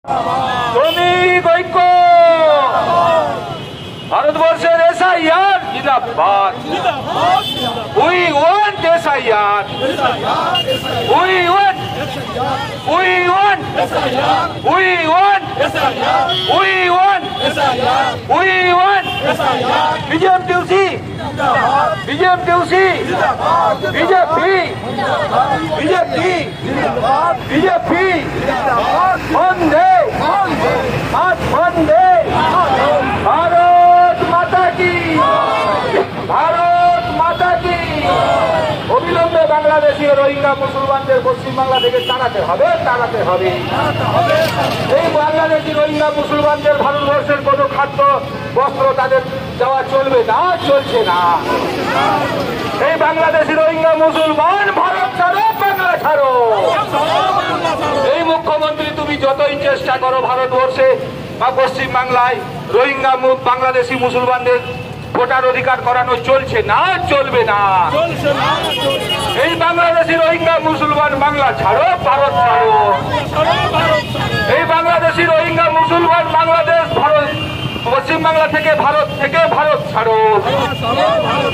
শ্রমিক ঐক্য ভারতবর্ষের এসআইআর জিন্দাবাদ। We want SIR, we want, we want, we want, we want, we want. BJP, BJP, BJP, BJP, BJP, বন্দে বন্দে ভারত মাতা কি, ভারত মাতা কি। অবিলম্বে বাংলাদেশি রোহিঙ্গা মুসলমানদের পশ্চিমবাংলা থেকে তাড়াতে হবে, তাড়াতে হবে। এই বাংলাদেশি রোহিঙ্গা মুসলমানদের ভারতবর্ষের কোনো খাদ্য বস্ত্র তাদের যাওয়া চলবে না, চলছে না। এই বাংলাদেশি রোহিঙ্গা মুসলমান ভারত ছাড়ো, বাংলা ছাড়ো। এই মুখ্যমন্ত্রী তুমি যতই চেষ্টা করো ভারতবর্ষে বা পশ্চিমবাংলায় রোহিঙ্গা বাংলাদেশি মুসলমানদের ভোটার অধিকার করানো চলছে না, চলবে না। এই বাংলাদেশি রোহিঙ্গা মুসলমান বাংলা ছাড়ো, ভারত ছাড়ো। এই বাংলাদেশি রোহিঙ্গা মুসলমান বাংলাদেশ ভারত পশ্চিমবাংলা থেকে ভারত ছাড়ো।